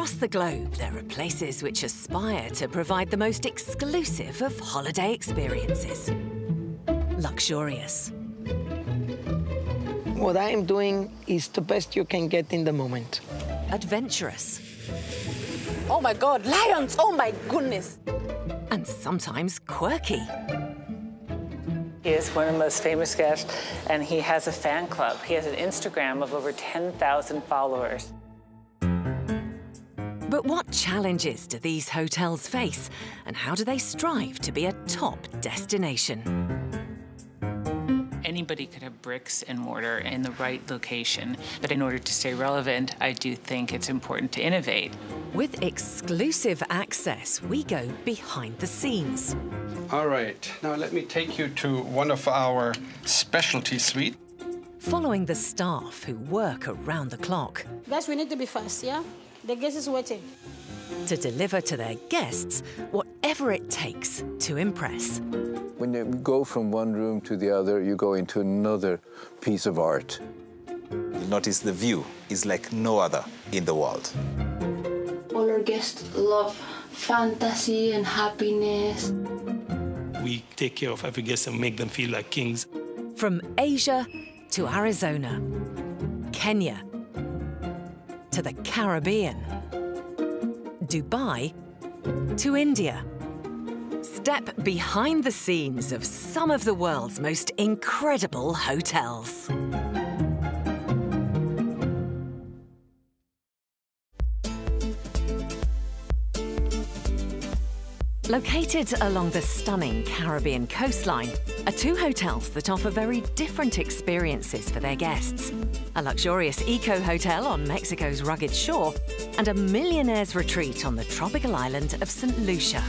Across the globe, there are places which aspire to provide the most exclusive of holiday experiences. Luxurious. What I am doing is the best you can get in the moment. Adventurous. Oh my God, lions! Oh my goodness! And sometimes quirky. He is one of the most famous guests, and he has a fan club. He has an Instagram of over 10,000 followers. But what challenges do these hotels face, and how do they strive to be a top destination? Anybody could have bricks and mortar in the right location, but in order to stay relevant, I do think it's important to innovate. With exclusive access, we go behind the scenes. All right, now let me take you to one of our specialty suites. Following the staff who work around the clock. Guys, we need to be fast, yeah? The guest is waiting. To deliver to their guests whatever it takes to impress. When you go from one room to the other, you go into another piece of art. You'll notice the view is like no other in the world. All our guests love fantasy and happiness. We take care of every guest and make them feel like kings. From Asia to Arizona, Kenya to the Caribbean, Dubai to India. Step behind the scenes of some of the world's most incredible hotels. Located along the stunning Caribbean coastline are two hotels that offer very different experiences for their guests. A luxurious eco-hotel on Mexico's rugged shore and a Millionaire's retreat on the tropical island of St. Lucia.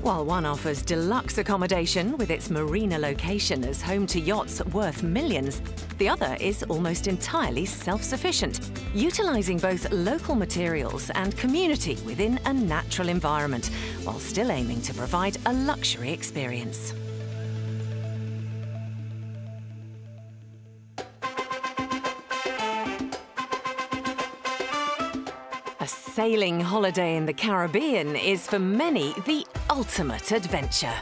While one offers deluxe accommodation with its marina location as home to yachts worth millions, the other is almost entirely self-sufficient, utilising both local materials and community within a natural environment, while still aiming to provide a luxury experience. A sailing holiday in the Caribbean is for many the ultimate adventure.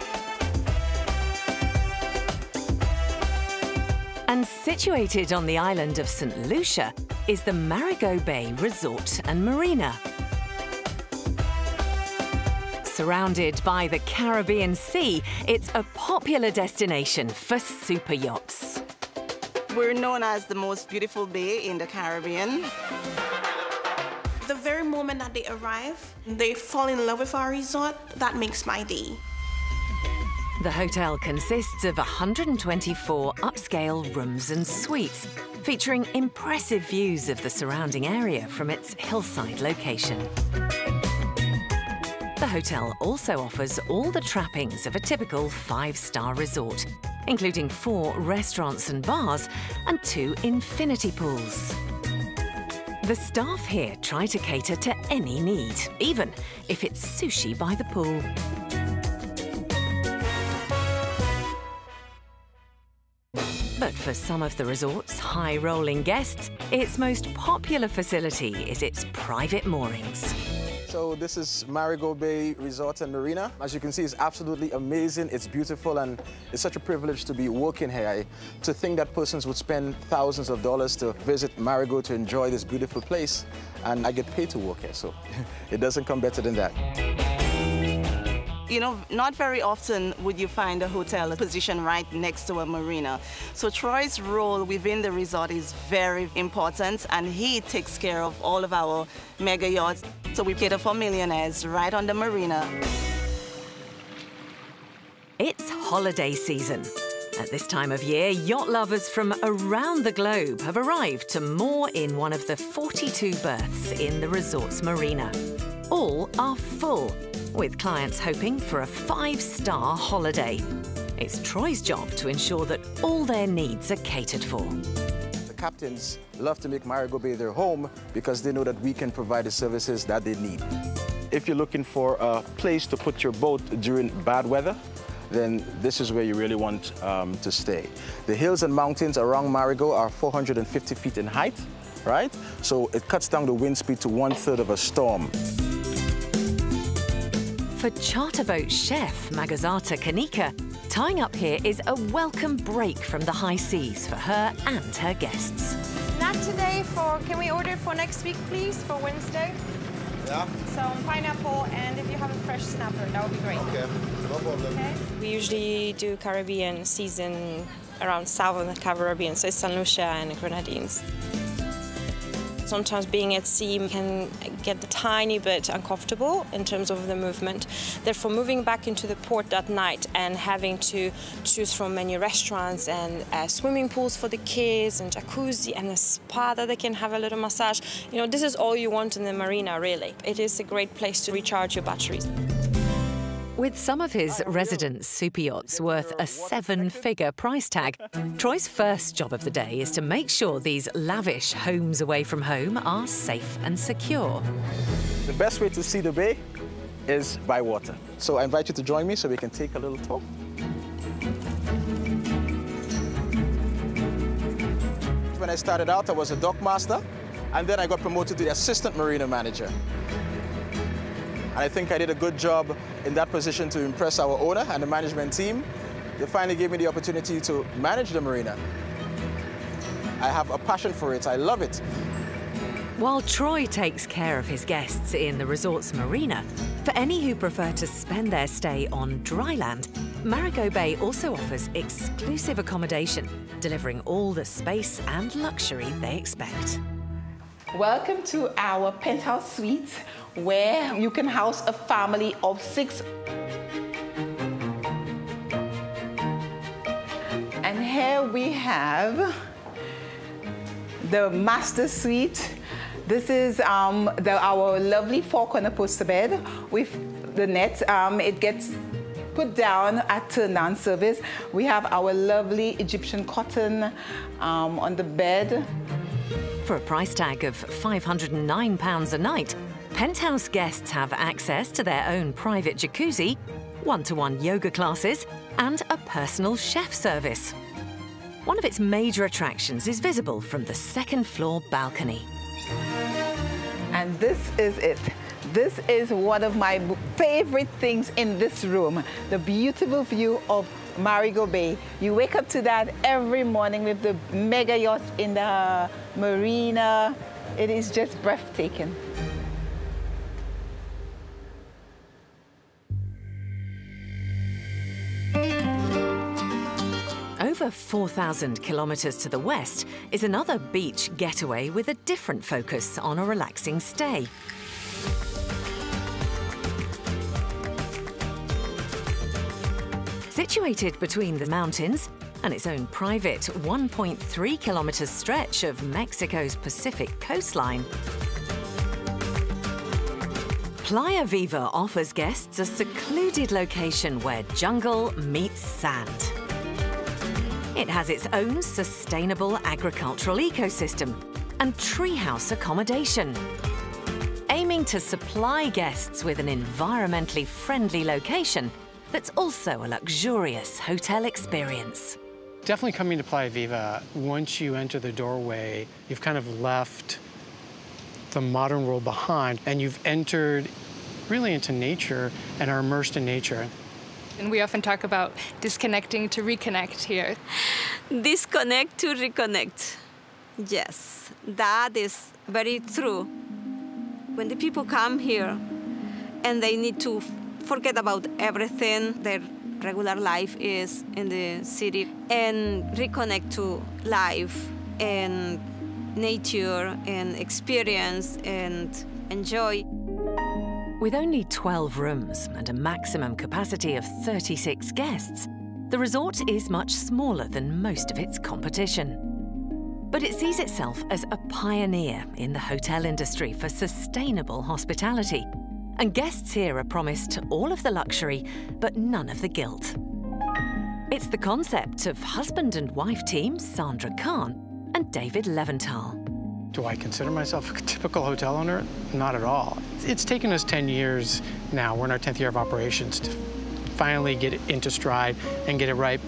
And situated on the island of St. Lucia is the Marigot Bay Resort and Marina. Surrounded by the Caribbean Sea, it's a popular destination for super yachts. We're known as the most beautiful bay in the Caribbean. The very moment that they arrive, they fall in love with our resort. That makes my day. The hotel consists of 124 upscale rooms and suites, featuring impressive views of the surrounding area from its hillside location. The hotel also offers all the trappings of a typical five-star resort, including 4 restaurants and bars and 2 infinity pools. The staff here try to cater to any need, even if it's sushi by the pool. But for some of the resort's high-rolling guests, its most popular facility is its private moorings. So this is Marigot Bay Resort and Marina. As you can see, it's absolutely amazing. It's beautiful, and it's such a privilege to be working here. To think that persons would spend thousands of dollars to visit Marigot to enjoy this beautiful place, and I get paid to work here, so it doesn't come better than that. You know, not very often would you find a hotel positioned right next to a marina. So Troy's role within the resort is very important, and he takes care of all of our mega yachts. So we cater for millionaires right on the marina. It's holiday season. At this time of year, yacht lovers from around the globe have arrived to moor in one of the 42 berths in the resort's marina. All are full, with clients hoping for a 5-star holiday. It's Troy's job to ensure that all their needs are catered for. The captains love to make Marigot Bay their home because they know that we can provide the services that they need. If you're looking for a place to put your boat during bad weather, then this is where you really want to stay. The hills and mountains around Marigot are 450 feet in height, right? So it cuts down the wind speed to 1/3 of a storm. For charter boat chef Magazata Kanika, tying up here is a welcome break from the high seas for her and her guests. Not today. Can we order for next week, please, for Wednesday? Yeah. Some pineapple, and if you have a fresh snapper, that would be great. Okay, no problem. Okay. We usually do Caribbean season around southern Caribbean, so it's St. Lucia and Grenadines. Sometimes being at sea can get a tiny bit uncomfortable in terms of the movement. Therefore, moving back into the port that night and having to choose from many restaurants and swimming pools for the kids and jacuzzi and a spa that they can have a little massage. You know, this is all you want in the marina, really. It is a great place to recharge your batteries. With some of his residence super yachts worth a 7-figure price tag, Troy's first job of the day is to make sure these lavish homes away from home are safe and secure. The best way to see the bay is by water. So I invite you to join me so we can take a little tour. When I started out, I was a dock master, and then I got promoted to the assistant marina manager. And I think I did a good job in that position to impress our owner and the management team. They finally gave me the opportunity to manage the marina. I have a passion for it. I love it. While Troy takes care of his guests in the resort's marina, for any who prefer to spend their stay on dry land, Marigot Bay also offers exclusive accommodation, delivering all the space and luxury they expect. Welcome to our penthouse suite, where you can house a family of 6. And here we have the master suite. This is our lovely 4-corner poster bed with the net. It gets put down at turn-down service. We have our lovely Egyptian cotton on the bed. For a price tag of £509 a night, penthouse guests have access to their own private jacuzzi, one-to-one yoga classes, and a personal chef service. One of its major attractions is visible from the second-floor balcony. And this is it. This is one of my favorite things in this room, the beautiful view of Marigot Bay. You wake up to that every morning with the mega yacht in the marina. It is just breathtaking. Over 4,000 kilometres to the west is another beach getaway with a different focus on a relaxing stay. Situated between the mountains and its own private 1.3 kilometre stretch of Mexico's Pacific coastline, Playa Viva offers guests a secluded location where jungle meets sand. It has its own sustainable agricultural ecosystem and treehouse accommodation, aiming to supply guests with an environmentally friendly location that's also a luxurious hotel experience. Definitely coming to Playa Viva, once you enter the doorway, you've kind of left the modern world behind and you've entered really into nature and are immersed in nature. And we often talk about disconnecting to reconnect here. Disconnect to reconnect. Yes, that is very true. When the people come here and they need to forget about everything their regular life is in the city and reconnect to life and nature and experience and enjoy. With only 12 rooms and a maximum capacity of 36 guests, the resort is much smaller than most of its competition. But it sees itself as a pioneer in the hotel industry for sustainable hospitality. And guests here are promised all of the luxury, but none of the guilt. It's the concept of husband and wife team Sandra Khan and David Leventhal. Do I consider myself a typical hotel owner? Not at all. It's taken us 10 years now, we're in our 10th year of operations, to finally get into stride and get it right.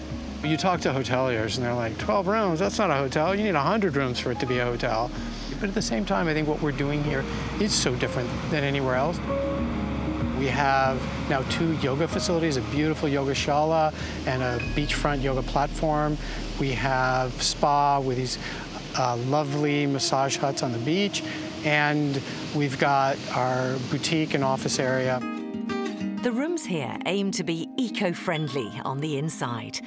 You talk to hoteliers and they're like, 12 rooms, that's not a hotel. You need 100 rooms for it to be a hotel. But at the same time, I think what we're doing here is so different than anywhere else. We have now 2 yoga facilities, a beautiful yoga shala and a beachfront yoga platform. We have spa with these lovely massage huts on the beach. And we've got our boutique and office area. The rooms here aim to be eco-friendly on the inside,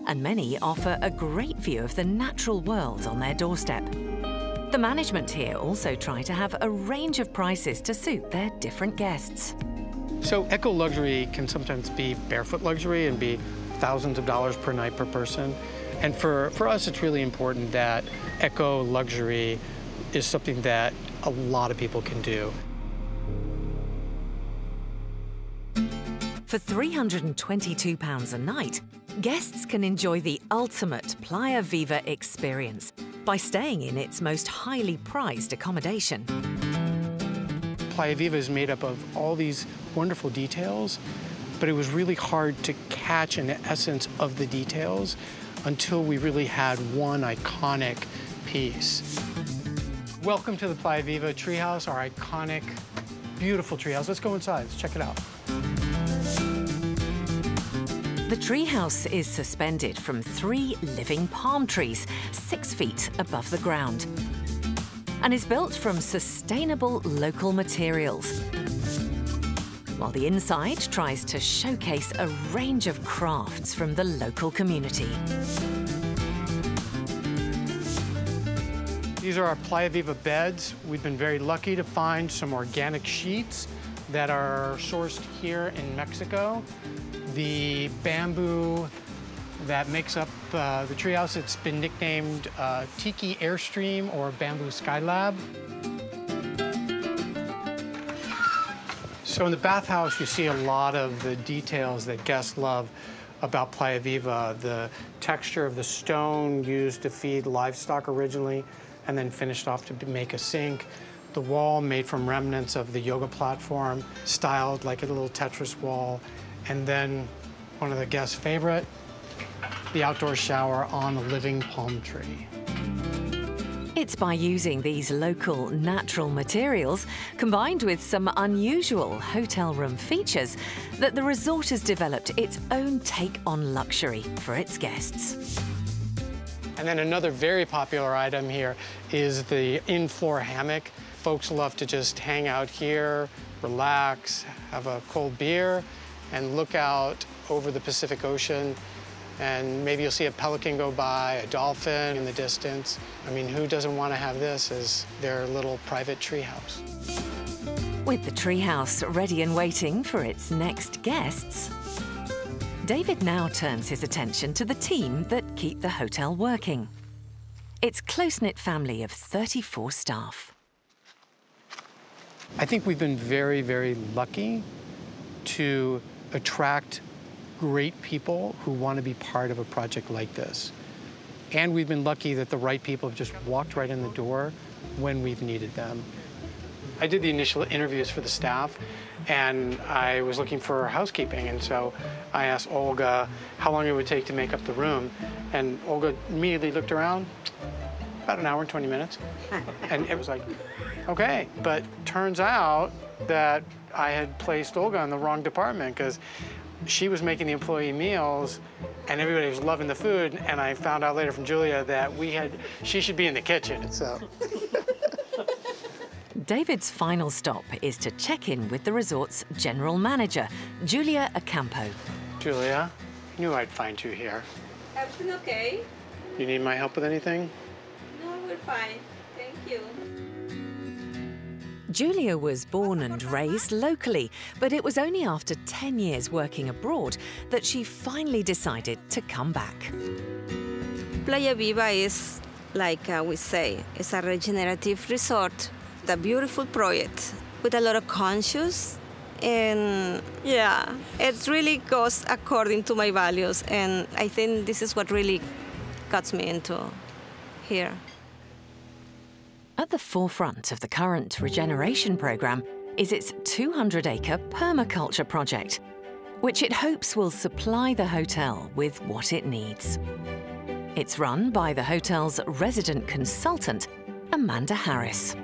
and many offer a great view of the natural world on their doorstep. The management here also try to have a range of prices to suit their different guests. So eco-luxury can sometimes be barefoot luxury and be thousands of dollars per night per person. And for us, it's really important that eco-luxury is something that a lot of people can do. For £322 a night, guests can enjoy the ultimate Playa Viva experience by staying in its most highly prized accommodation. Playa Viva is made up of all these wonderful details, but it was really hard to catch an essence of the details until we really had one iconic piece. Welcome to the Playa Viva treehouse, our iconic, beautiful treehouse. Let's go inside, let's check it out. The treehouse is suspended from 3 living palm trees, 6 feet above the ground, and is built from sustainable local materials, while the inside tries to showcase a range of crafts from the local community. These are our Playa Viva beds. We've been very lucky to find some organic sheets that are sourced here in Mexico. The bamboo that makes up the treehouse, it's been nicknamed Tiki Airstream or Bamboo Skylab. So in the bathhouse, you see a lot of the details that guests love about Playa Viva. The texture of the stone used to feed livestock originally, and then finished off to make a sink. The wall made from remnants of the yoga platform, styled like a little Tetris wall. And then one of the guests' favorite, the outdoor shower on a living palm tree. It's by using these local natural materials, combined with some unusual hotel room features, that the resort has developed its own take on luxury for its guests. And then another very popular item here is the in-floor hammock. Folks love to just hang out here, relax, have a cold beer, and look out over the Pacific Ocean. And maybe you'll see a pelican go by, a dolphin in the distance. I mean, who doesn't want to have this as their little private treehouse? With the treehouse ready and waiting for its next guests, David now turns his attention to the team that keep the hotel working. Its close-knit family of 34 staff. I think we've been very, very lucky to attract great people who want to be part of a project like this. And we've been lucky that the right people have just walked right in the door when we've needed them. I did the initial interviews for the staff, and I was looking for housekeeping, and so I asked Olga how long it would take to make up the room, and Olga immediately looked around, about an hour and 20 minutes, and it was like, okay, but turns out that I had placed Olga in the wrong department, because she was making the employee meals, and everybody was loving the food, and I found out later from Julia that she should be in the kitchen, so. David's final stop is to check in with the resort's general manager, Julia Ocampo. Julia, knew I'd find you here. Everything okay? You need my help with anything? No, we're fine. Thank you. Julia was born and raised locally, but it was only after 10 years working abroad that she finally decided to come back. Playa Viva is, like we say, it's a regenerative resort, a beautiful project with a lot of conscious, and yeah, it really goes according to my values, and I think this is what really got me into here. At the forefront of the current regeneration program is its 200-acre permaculture project, which it hopes will supply the hotel with what it needs. It's run by the hotel's resident consultant, Amanda Harris.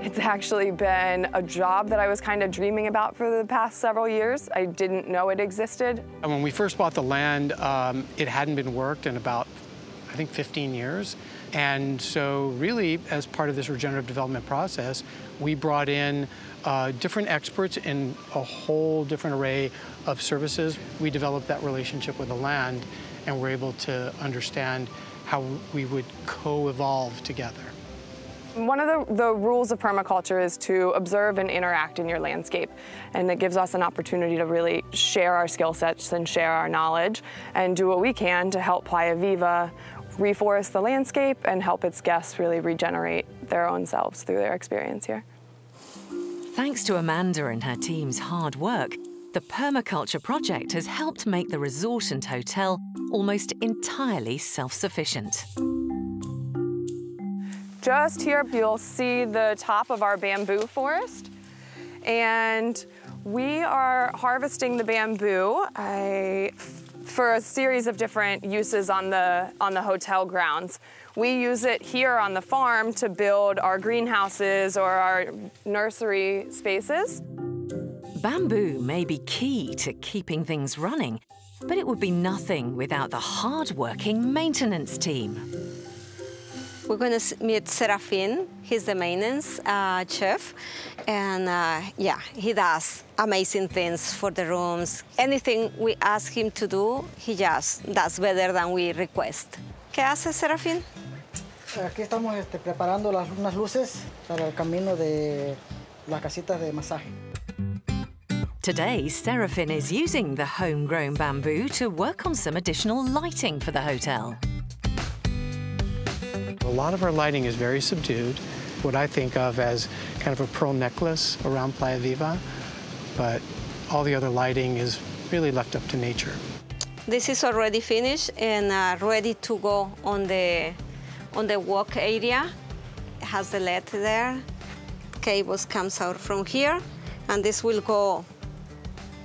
It's actually been a job that I was kind of dreaming about for the past several years. I didn't know it existed. And when we first bought the land, it hadn't been worked in about, I think, 15 years. And so really, as part of this regenerative development process, we brought in different experts in a whole different array of services. We developed that relationship with the land, and we're able to understand how we would co-evolve together. One of the rules of permaculture is to observe and interact in your landscape. And it gives us an opportunity to really share our skill sets and share our knowledge and do what we can to help Playa Viva reforest the landscape and help its guests really regenerate their own selves through their experience here. Thanks to Amanda and her team's hard work, the permaculture project has helped make the resort and hotel almost entirely self-sufficient. Just here, you'll see the top of our bamboo forest. And we are harvesting the bamboo for a series of different uses on the hotel grounds. We use it here on the farm to build our greenhouses or our nursery spaces. Bamboo may be key to keeping things running, but it would be nothing without the hard-working maintenance team. We're going to meet Serafin. He's the maintenance chef. And yeah, he does amazing things for the rooms. Anything we ask him to do, he just does better than we request. ¿Qué hace, Serafin? Aquí estamos preparando unas luces para el camino de las casitas de masaje. Today, Serafin is using the homegrown bamboo to work on some additional lighting for the hotel. A lot of our lighting is very subdued, what I think of as kind of a pearl necklace around Playa Viva, but all the other lighting is really left up to nature. This is already finished and ready to go on the walk area. It has the LED there. Cables comes out from here, and this will go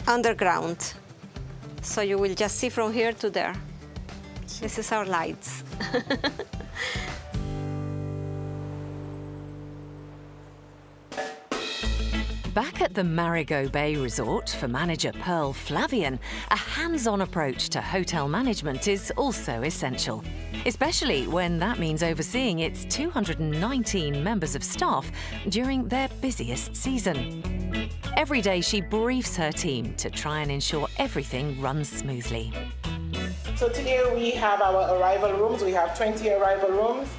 underground. So you will just see from here to there. This is our lights. Back at the Marigot Bay Resort, for manager Pearl Flavian, a hands-on approach to hotel management is also essential, especially when that means overseeing its 219 members of staff during their busiest season. Every day she briefs her team to try and ensure everything runs smoothly. So today we have our arrival rooms. We have 20 arrival rooms.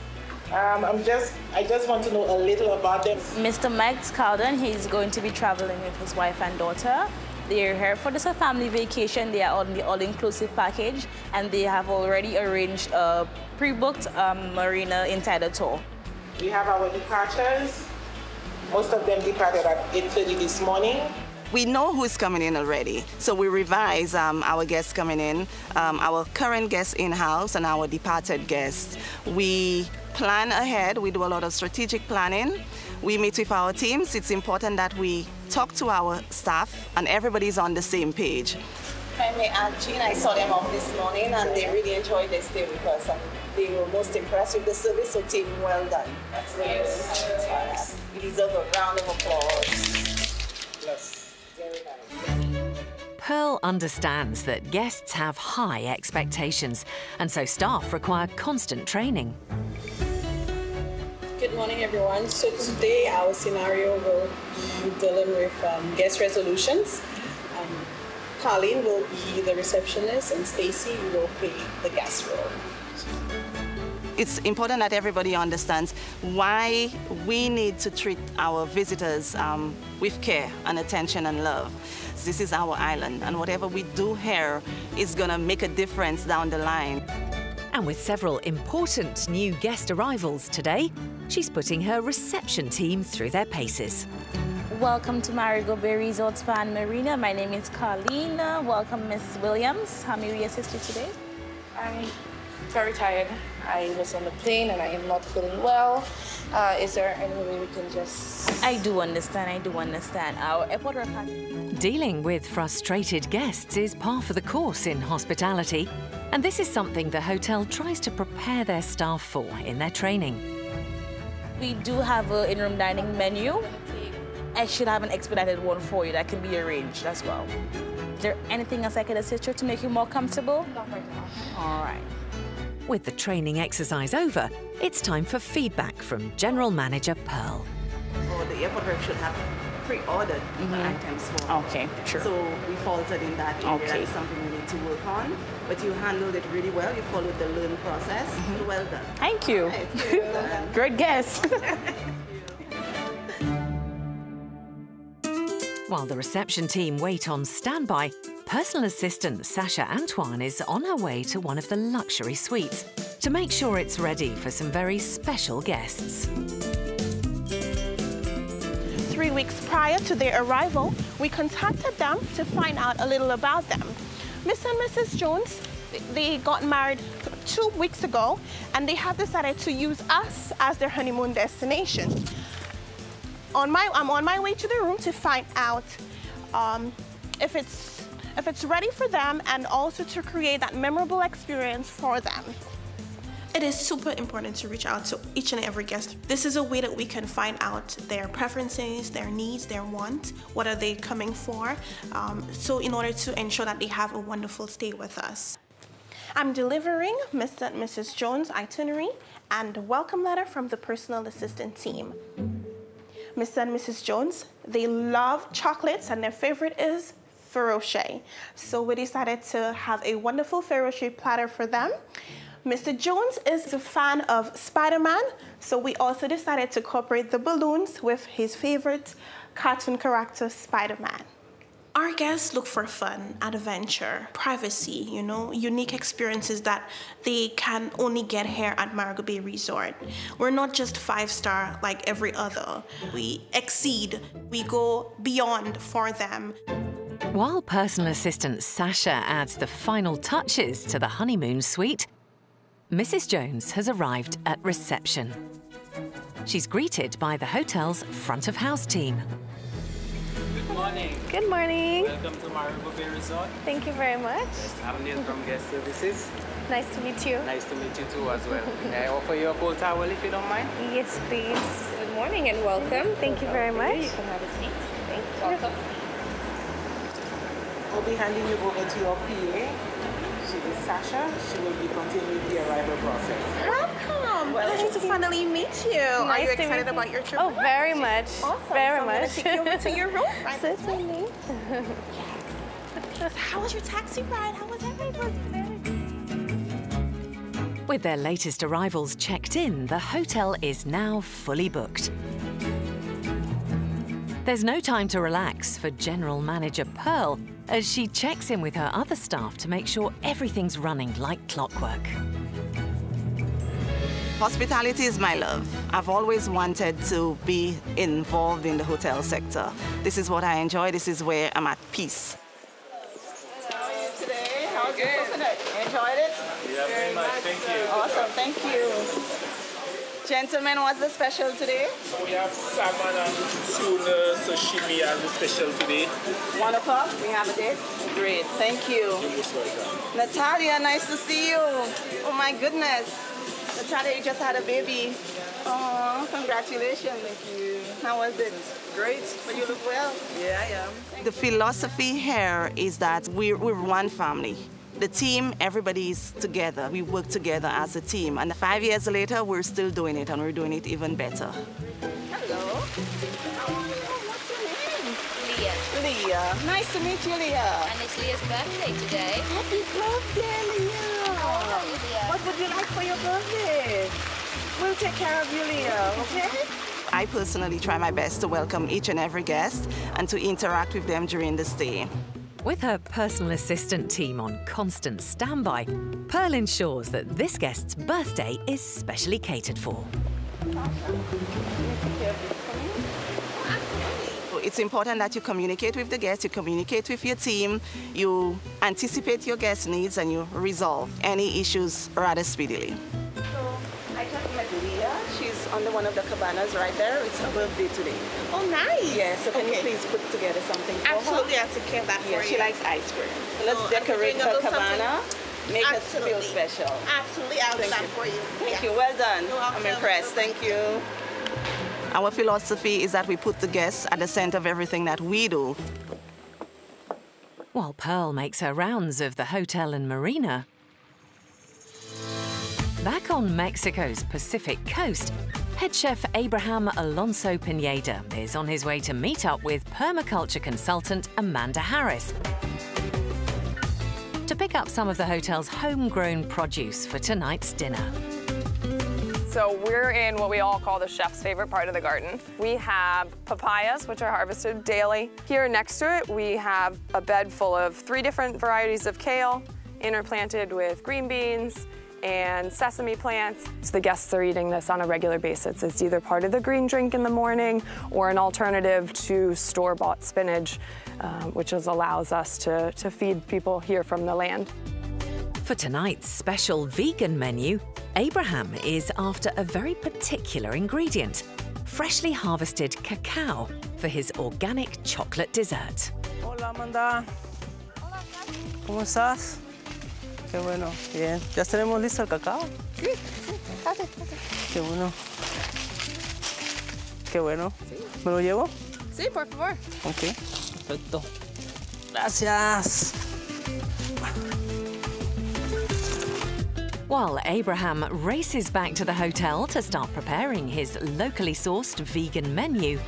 I just want to know a little about them. Mr. Max Carlton, he's going to be traveling with his wife and daughter. They're here for this family vacation. They are on the all-inclusive package, and they have already arranged a pre-booked marina insider tour. We have our departures. Most of them departed at 8:30 this morning. We know who's coming in already, so we revise our guests coming in, our current guests in-house and our departed guests. We plan ahead, we do a lot of strategic planning. We meet with our teams. It's important that we talk to our staff and everybody's on the same page. If I may add, Jean, I saw them off this morning and they really enjoyed their stay with us and they were most impressed with the service, so team, well done. That's nice. You deserve a round of applause. Yes, very nice. Pearl understands that guests have high expectations, and so staff require constant training. Good morning, everyone. So today our scenario will be dealing with guest resolutions. Colleen will be the receptionist and Stacy will play the guest role. It's important that everybody understands why we need to treat our visitors with care and attention and love. This is our island, and whatever we do here is going to make a difference down the line. And with several important new guest arrivals today, she's putting her reception team through their paces. Welcome to Marigot Bay Resort Spa and Marina. My name is Carlene. Welcome, Miss Williams. How may we assist you today? Very tired. I was on the plane and I am not feeling well. Is there any way we can just... I do understand. Our airport workers... Dealing with frustrated guests is par for the course in hospitality, and this is something the hotel tries to prepare their staff for in their training. We do have an in-room dining menu. I should have an expedited one for you that can be arranged as well. Is there anything else I can assist you to make you more comfortable? Not right now. All right. With the training exercise over, it's time for feedback from General Manager Pearl. Or the airport rep should have pre-ordered the items for. Okay, sure. So we faltered in that area. Okay. That's something we need to work on. But you handled it really well. You followed the learn process. Well done. Thank you. Great guess. While the reception team wait on standby, personal assistant Sasha Antoine is on her way to one of the luxury suites to make sure it's ready for some very special guests. 3 weeks prior to their arrival, we contacted them to find out a little about them. Mr. and Mrs. Jones, they got married 2 weeks ago, and they have decided to use us as their honeymoon destination. I'm on my way to the room to find out if it's ready for them, and also to create that memorable experience for them. It is super important to reach out to each and every guest. This is a way that we can find out their preferences, their needs, their wants, what are they coming for, so in order to ensure that they have a wonderful stay with us. I'm delivering Mr. and Mrs. Jones' itinerary and welcome letter from the personal assistant team. Mr. and Mrs. Jones, they love chocolates and their favorite is Ferrero Rocher. So we decided to have a wonderful Ferrero Rocher platter for them. Mr. Jones is a fan of Spider-Man, so we also decided to incorporate the balloons with his favorite cartoon character, Spider-Man. Our guests look for fun, adventure, privacy, you know, unique experiences that they can only get here at Marigold Bay Resort. We're not just 5-star like every other. We exceed, we go beyond for them. While personal assistant Sasha adds the final touches to the honeymoon suite, Mrs. Jones has arrived at reception. She's greeted by the hotel's front of house team. Good morning. Good morning. Welcome to Marigold Bay Resort. Thank you very much. Yes, I'm Neil from Guest Services. Nice to meet you. Nice to meet you too as well. May I offer you a cold towel if you don't mind? Yes, please. Good morning and welcome. Thank you very much. You can have a seat. Thank you. Welcome. I'll be handing you over to your PA. She is Sasha. She will be continuing the arrival process. Welcome. Pleasure to finally meet you. Are you excited about your trip? Oh, very much. Awesome. Very so much. I'm going to take you over to your room. Right. Certainly. How was your taxi ride? How was everything? With their latest arrivals checked in, the hotel is now fully booked. There's no time to relax for General Manager Pearl as she checks in with her other staff to make sure everything's running like clockwork. Hospitality is my love. I've always wanted to be involved in the hotel sector. This is what I enjoy. This is where I'm at peace. How are you today? How was your coconut? You enjoyed it? Yeah, very much. Thank you. Awesome. Thank you. Gentlemen, what's the special today? We have salmon and tuna sashimi as the special today. 1 o'clock, we have a date? Great, thank you. You're most welcome. Natalia, nice to see you. Oh my goodness. Natalia, you just had a baby. Oh, congratulations. Thank you. How was it? Great, but you look well. Yeah, I am. The philosophy here is that we're one family. The team, everybody's together. We work together as a team. And 5 years later, we're still doing it, and we're doing it even better. Hello. How are you? What's your name? Leah. Leah. Nice to meet you, Leah. And it's Leah's birthday today. Happy birthday, Leah. Oh, Leah. What would you like for your birthday? We'll take care of you, Leah, okay? I personally try my best to welcome each and every guest and to interact with them during the stay. With her personal assistant team on constant standby, Pearl ensures that this guest's birthday is specially catered for. it's important that you communicate with the guests, you communicate with your team, you anticipate your guest needs, and you resolve any issues rather speedily. So I just met Leah. She's under one of the cabanas right there. It's her birthday today. Oh, nice. Yeah, so can you please put together something for her? Absolutely, I'll take care of that for you. Yeah, she likes ice cream. So let's decorate her cabana. Make us feel special. Absolutely, I'll do that for you. Thank you, well done. I'm impressed, thank you. Our philosophy is that we put the guests at the center of everything that we do. While Pearl makes her rounds of the hotel and marina, back on Mexico's Pacific coast, head chef Abraham Alonso Pineda is on his way to meet up with permaculture consultant Amanda Harris to pick up some of the hotel's homegrown produce for tonight's dinner. So we're in what we all call the chef's favorite part of the garden. We have papayas, which are harvested daily. Here next to it, we have a bed full of 3 different varieties of kale, interplanted with green beans and sesame plants. So the guests are eating this on a regular basis. It's either part of the green drink in the morning or an alternative to store-bought spinach, which allows us to feed people here from the land. For tonight's special vegan menu, Abraham is after a very particular ingredient, freshly harvested cacao for his organic chocolate dessert. Hola, Amanda. Hola, ¿Cómo estás? Qué bueno, bien. ¿Ya tenemos listo el cacao? Sí, pase. Qué bueno. Qué bueno. Sí. ¿Me lo llevo? Sí, por favor. Ok, perfecto. Gracias. While Abraham races back to the hotel to start preparing his locally sourced vegan menu,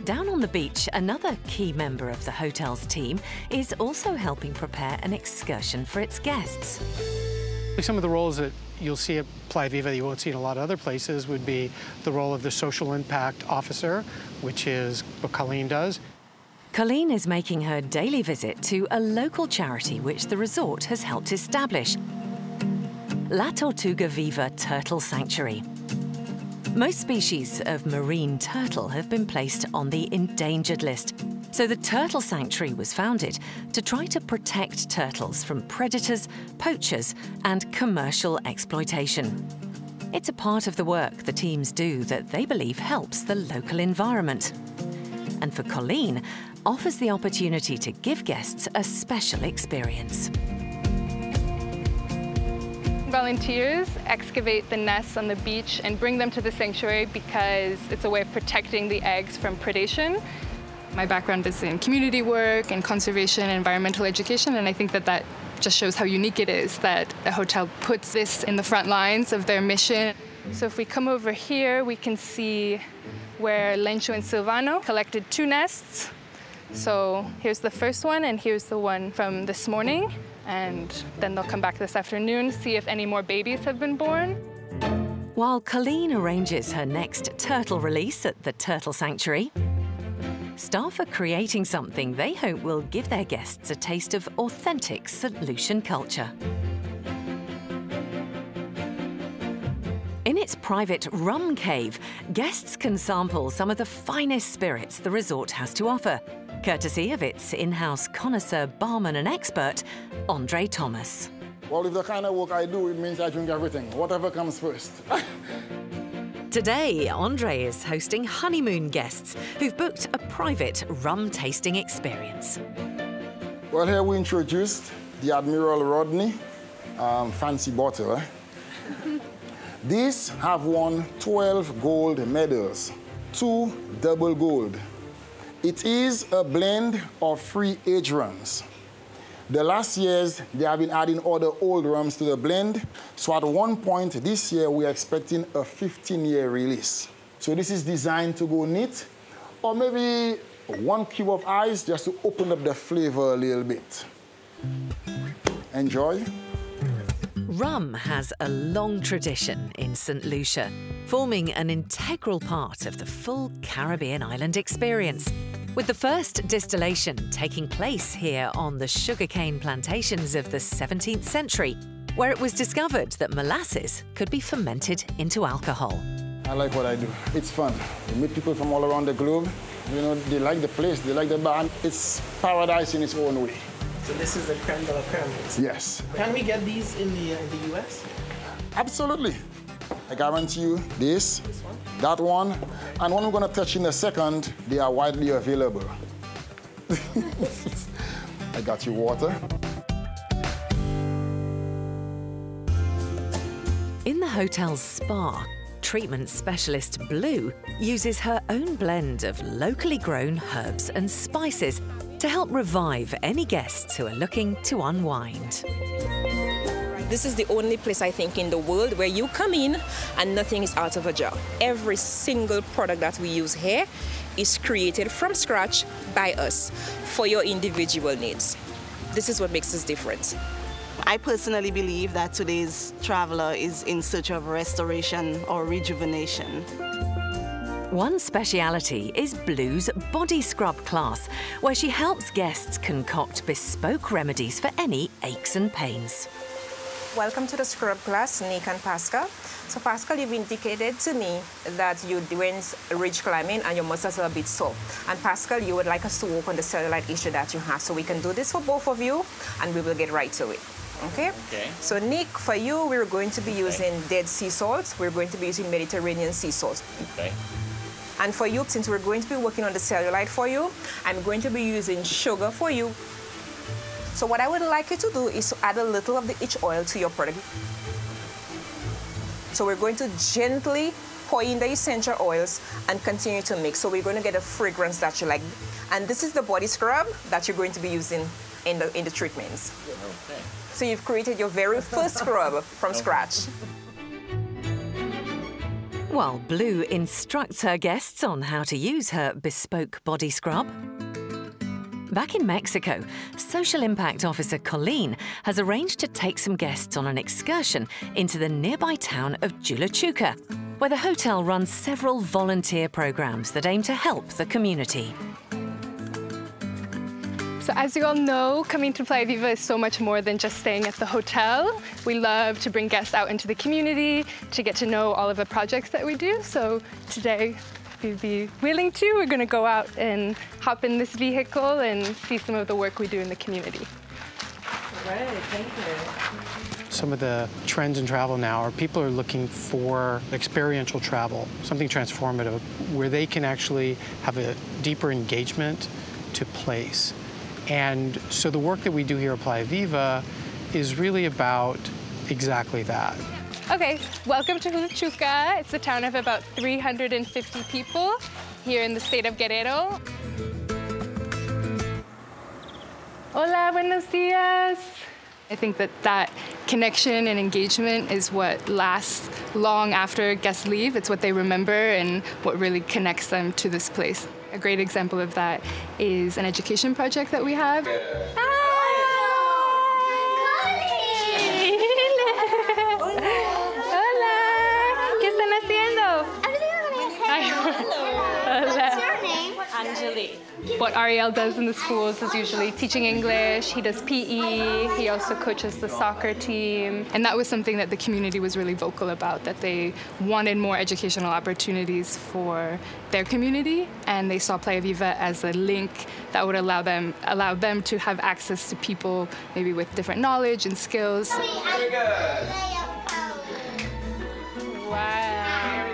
down on the beach, another key member of the hotel's team is also helping prepare an excursion for its guests. Some of the roles that you'll see at Playa Viva that you won't see in a lot of other places would be the role of the social impact officer, which is what Colleen does. Colleen is making her daily visit to a local charity which the resort has helped establish, La Tortuga Viva Turtle Sanctuary. Most species of marine turtle have been placed on the endangered list, so the Turtle Sanctuary was founded to try to protect turtles from predators, poachers, and commercial exploitation. It's a part of the work the teams do that they believe helps the local environment. And for Colleen, offers the opportunity to give guests a special experience. Volunteers excavate the nests on the beach and bring them to the sanctuary because it's a way of protecting the eggs from predation. My background is in community work and conservation and environmental education, and I think that just shows how unique it is that a hotel puts this in the front lines of their mission. So if we come over here, we can see where Lencho and Silvano collected 2 nests. So here's the first one, and here's the one from this morning. And then they'll come back this afternoon, see if any more babies have been born. While Colleen arranges her next turtle release at the Turtle Sanctuary, staff are creating something they hope will give their guests a taste of authentic St. Lucian culture. In its private rum cave, guests can sample some of the finest spirits the resort has to offer, courtesy of its in-house connoisseur barman and expert, Andre Thomas. Well, with the kind of work I do, it means I drink everything, whatever comes first. Today, Andre is hosting honeymoon guests who've booked a private rum tasting experience. Well, here we introduced the Admiral Rodney fancy bottle. These have won 12 gold medals, 2 double gold. It is a blend of 3 age rums. The last years, they have been adding other old rums to the blend. So at one point this year, we are expecting a 15-year release. So this is designed to go neat, or maybe 1 cube of ice just to open up the flavor a little bit. Enjoy. Rum has a long tradition in St. Lucia, forming an integral part of the full Caribbean island experience. With the first distillation taking place here on the sugarcane plantations of the 17th century, where it was discovered that molasses could be fermented into alcohol. I like what I do. It's fun. You meet people from all around the globe. You know, they like the place, they like the bar. It's paradise in its own way. So this is the creme de la creme. Yes. Can we get these in the US? Absolutely. I guarantee you this one? That one, and one we're going to touch in a second, they are widely available. I got you water. In the hotel's spa, treatment specialist Blue uses her own blend of locally grown herbs and spices to help revive any guests who are looking to unwind. This is the only place, I think, in the world where you come in and nothing is out of a jar. Every single product that we use here is created from scratch by us for your individual needs. This is what makes us different. I personally believe that today's traveler is in search of restoration or rejuvenation. One speciality is Blue's body scrub class, where she helps guests concoct bespoke remedies for any aches and pains. Welcome to the scrub class, Nick and Pascal. So Pascal, you've indicated to me that you're doing ridge climbing and your muscles are a bit sore. And Pascal, you would like us to work on the cellulite issue that you have. So we can do this for both of you and we will get right to it. Okay? Okay. So Nick, for you, we're going to be using Dead Sea salt. We're going to be using Mediterranean sea salt. Okay. And for you, since we're going to be working on the cellulite for you, I'm going to be using sugar for you. So what I would like you to do is to add a little of the itch oil to your product. So we're going to gently pour in the essential oils and continue to mix. So we're going to get a fragrance that you like. And this is the body scrub that you're going to be using in the treatments. Okay. So you've created your very first scrub from scratch. While Blue instructs her guests on how to use her bespoke body scrub. Back in Mexico, Social Impact Officer Colleen has arranged to take some guests on an excursion into the nearby town of Julachuca, where the hotel runs several volunteer programs that aim to help the community. So as you all know, coming to Playa Viva is so much more than just staying at the hotel. We love to bring guests out into the community to get to know all of the projects that we do. So today, if you'd be willing to, we're going to go out and hop in this vehicle and see some of the work we do in the community. Great, thank you. Some of the trends in travel now are people are looking for experiential travel, something transformative, where they can actually have a deeper engagement to place. And so the work that we do here at Playa Viva is really about exactly that. Okay, welcome to Julachuca. It's a town of about 350 people here in the state of Guerrero. Hola, buenos dias. I think that connection and engagement is what lasts long after guests leave. It's what they remember and what really connects them to this place. A great example of that is an education project that we have. What Ariel does in the schools is usually teaching English. He does PE. He also coaches the soccer team. And that was something that the community was really vocal about, that they wanted more educational opportunities for their community. And they saw Playa Viva as a link that would allow them to have access to people maybe with different knowledge and skills. Wow.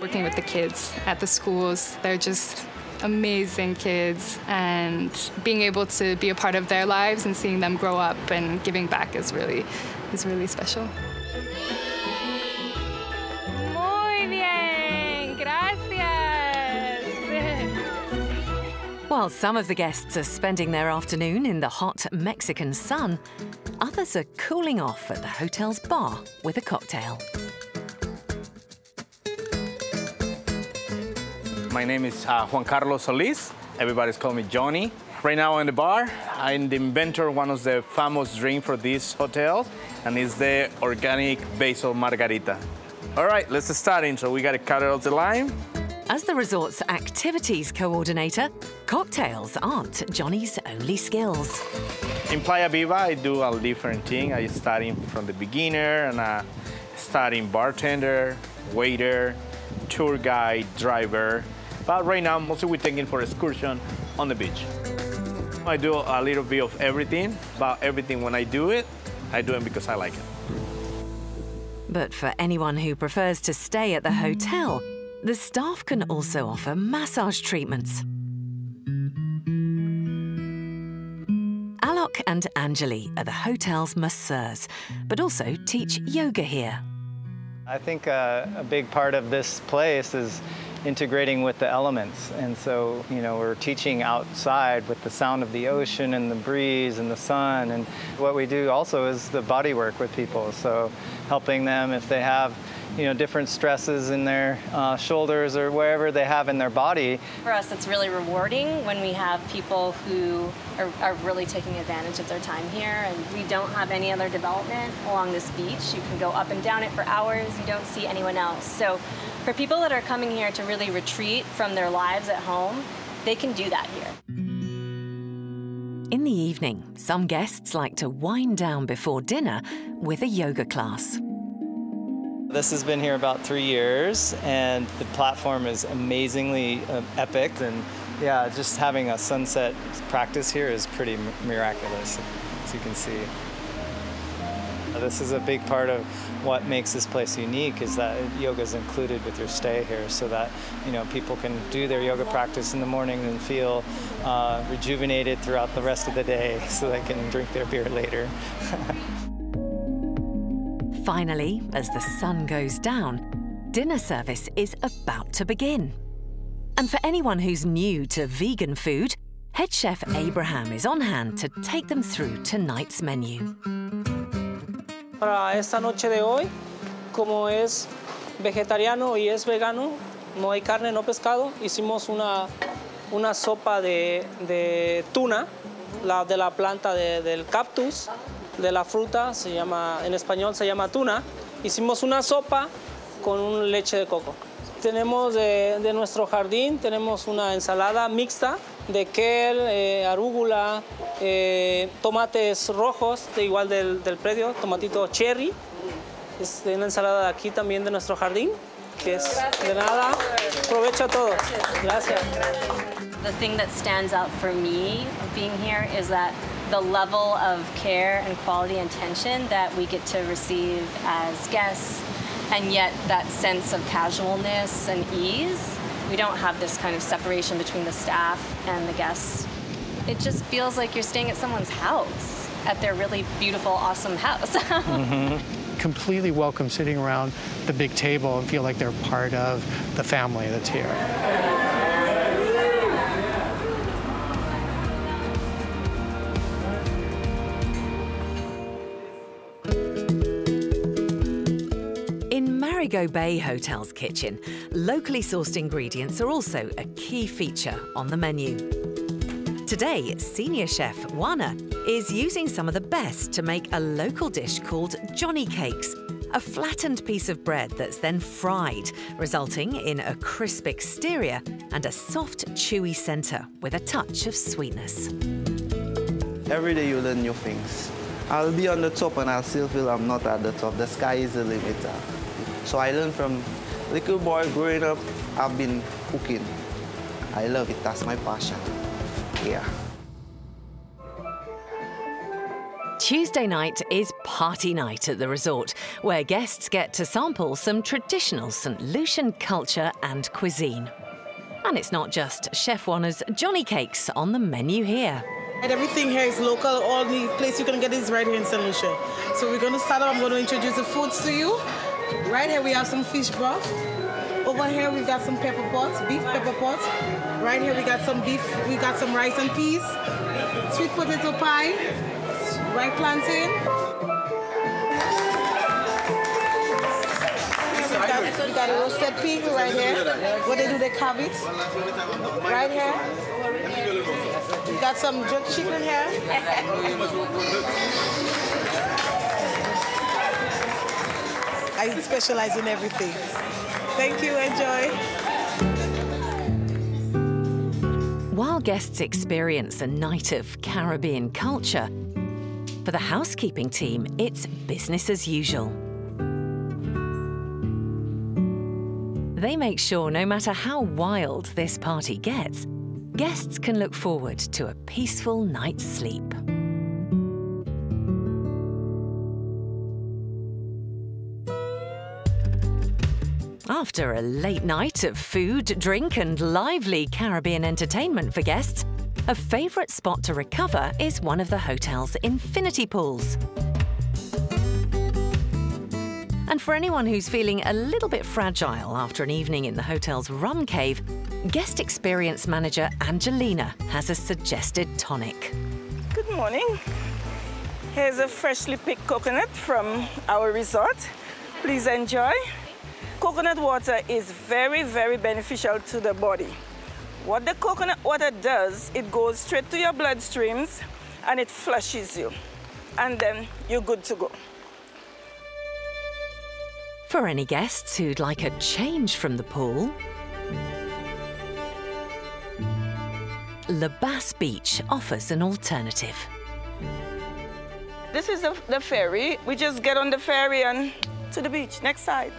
Working with the kids at the schools, they're just amazing kids, and being able to be a part of their lives and seeing them grow up and giving back is really special. Muy bien, gracias. While some of the guests are spending their afternoon in the hot Mexican sun, others are cooling off at the hotel's bar with a cocktail. My name is Juan Carlos Solis. Everybody's call me Johnny. Right now in the bar, I'm the inventor of one of the famous drinks for this hotel, and it's the organic basil margarita. All right, let's start in. So we got a cut out the lime. As the resort's activities coordinator, cocktails aren't Johnny's only skills. In Playa Viva, I do a different thing. I starting from the beginner, and I starting bartender, waiter, tour guide, driver. But right now, mostly we're taking for excursion on the beach. I do a little bit of everything, but everything when I do it because I like it. But for anyone who prefers to stay at the hotel, the staff can also offer massage treatments. Alok and Anjali are the hotel's masseurs, but also teach yoga here. I think a big part of this place is integrating with the elements. And so, you know, we're teaching outside with the sound of the ocean and the breeze and the sun. And what we do also is the body work with people. So helping them if they have, you know, different stresses in their shoulders or wherever they have in their body. For us, it's really rewarding when we have people who are really taking advantage of their time here, and we don't have any other development along this beach. You can go up and down it for hours. You don't see anyone else. So for people that are coming here to really retreat from their lives at home, they can do that here. In the evening, some guests like to wind down before dinner with a yoga class. This has been here about 3 years, and the platform is amazingly epic. And yeah, just having a sunset practice here is pretty miraculous, as you can see. This is a big part of what makes this place unique, is that yoga is included with your stay here, so that, you know, people can do their yoga practice in the morning and feel rejuvenated throughout the rest of the day, so they can drink their beer later. Finally, as the sun goes down, dinner service is about to begin. And for anyone who's new to vegan food, head chef Abraham is on hand to take them through tonight's menu. Para esta noche de hoy, como es vegetariano y es vegano, no hay carne, no pescado, hicimos una sopa de tuna, de la planta del cactus, de la fruta, se llama, en español se llama tuna. Hicimos una sopa con leche de coco. Tenemos de nuestro jardín, tenemos una ensalada mixta de kale, arúgula, tomates rojos, igual del predio, tomatito cherry. Es una ensalada de aquí también de nuestro jardín, que es de nada. Provecho a todos. Gracias. The thing that stands out for me of being here is that the level of care and quality and attention that we get to receive as guests, and yet that sense of casualness and ease. We don't have this kind of separation between the staff and the guests. It just feels like you're staying at someone's house, at their really beautiful, awesome house. Completely welcome sitting around the big table and feel like they're part of the family that's here. Marigot Bay Hotel's kitchen, locally sourced ingredients are also a key feature on the menu. Today, senior chef Wana is using some of the best to make a local dish called Johnny Cakes, a flattened piece of bread that's then fried, resulting in a crisp exterior and a soft, chewy center with a touch of sweetness. Every day you learn new things. I'll be on the top and I'll still feel I'm not at the top. The sky is the limit. So I learned from little boy growing up, I've been cooking. I love it, that's my passion. Yeah. Tuesday night is party night at the resort, where guests get to sample some traditional St. Lucian culture and cuisine. And it's not just Chef Wana's Johnny Cakes on the menu here. And everything here is local. All the place you can get is right here in St. Lucia. So we're going to start off. I'm going to introduce the foods to you. Right here we have some fish broth. Over here we've got some pepper pots, beef pepper pots. Right here we got some beef, we got some rice and peas, sweet potato pie, white plantain. We got a roasted pig right here, where they do the carve it. Right here. We got some jerk chicken here. I specialize in everything. Thank you, enjoy. While guests experience a night of Caribbean culture, for the housekeeping team, it's business as usual. They make sure no matter how wild this party gets, guests can look forward to a peaceful night's sleep. After a late night of food, drink and lively Caribbean entertainment for guests, a favourite spot to recover is one of the hotel's infinity pools. And for anyone who's feeling a little bit fragile after an evening in the hotel's rum cave, guest experience manager Angelina has a suggested tonic. Good morning. Here's a freshly picked coconut from our resort. Please enjoy. Coconut water is very, very beneficial to the body. What the coconut water does, it goes straight to your bloodstreams and it flushes you. And then you're good to go. For any guests who'd like a change from the pool, La Basse Beach offers an alternative. This is the ferry. We just get on the ferry and to the beach, next side.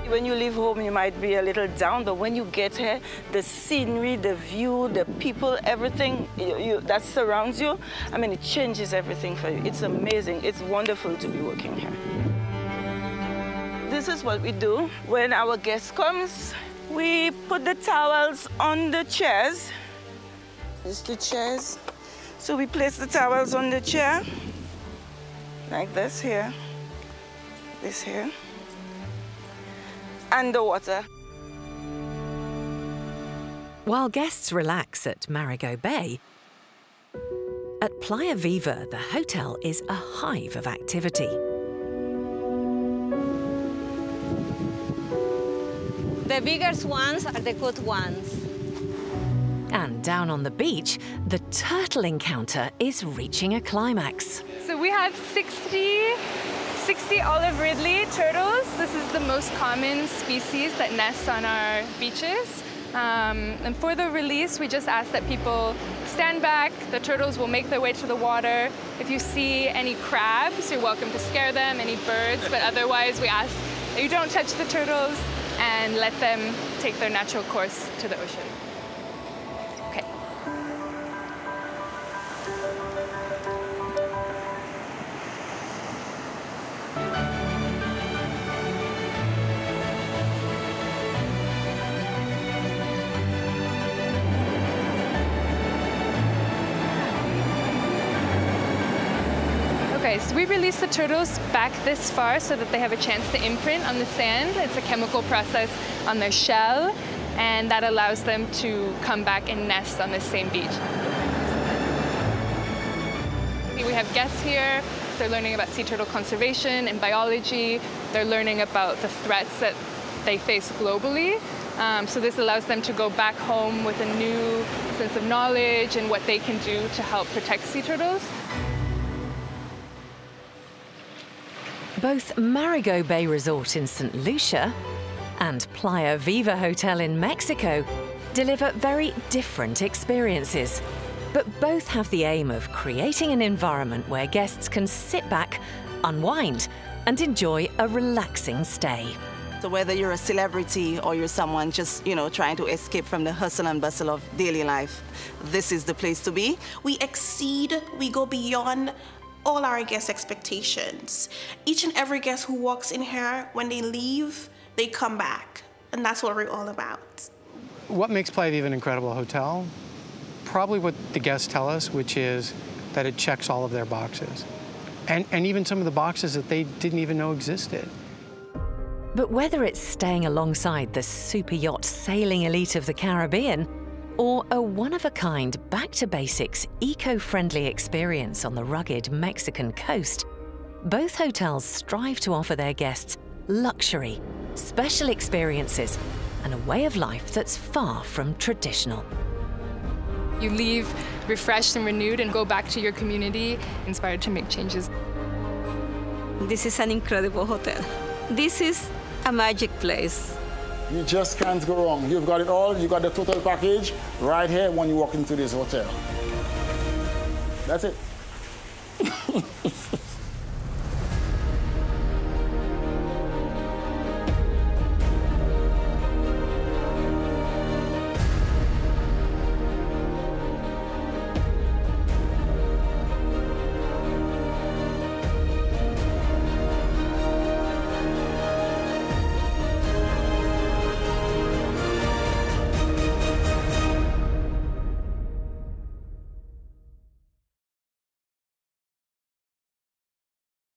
When you leave home, you might be a little down, but when you get here, the scenery, the view, the people, everything that surrounds you, I mean, it changes everything for you. It's amazing. It's wonderful to be working here. This is what we do. When our guest comes, we put the towels on the chairs. Just the chairs. So we place the towels on the chair, like this here, this here. And the water. While guests relax at Marigot Bay, at Playa Viva, the hotel is a hive of activity. The biggest ones are the good ones. And down on the beach, the turtle encounter is reaching a climax. So we have 60 olive ridley turtles. This is the most common species that nests on our beaches. And for the release, we just ask that people stand back. The turtles will make their way to the water. If you see any crabs, you're welcome to scare them, any birds, but otherwise we ask that you don't touch the turtles and let them take their natural course to the ocean. Okay. Okay, so we release the turtles back this far so that they have a chance to imprint on the sand. It's a chemical process on their shell, and that allows them to come back and nest on the same beach. We have guests here. They're learning about sea turtle conservation and biology. They're learning about the threats that they face globally. So this allows them to go back home with a new sense of knowledge and what they can do to help protect sea turtles. Both Marigot Bay Resort in St. Lucia and Playa Viva Hotel in Mexico deliver very different experiences, but both have the aim of creating an environment where guests can sit back, unwind, and enjoy a relaxing stay. So whether you're a celebrity or you're someone just, trying to escape from the hustle and bustle of daily life, this is the place to be. We go beyond all our guest expectations. Each and every guest who walks in here, when they leave, they come back. And that's what we're all about. What makes Playa Viva an incredible hotel? Probably what the guests tell us, which is that it checks all of their boxes. And even some of the boxes that they didn't even know existed. But whether it's staying alongside the super yacht sailing elite of the Caribbean, or a one-of-a-kind, back-to-basics, eco-friendly experience on the rugged Mexican coast, both hotels strive to offer their guests luxury, special experiences, and a way of life that's far from traditional. You leave refreshed and renewed and go back to your community, inspired to make changes. This is an incredible hotel. This is a magic place. You just can't go wrong. You've got it all. You got the total package right here when you walk into this hotel. That's it.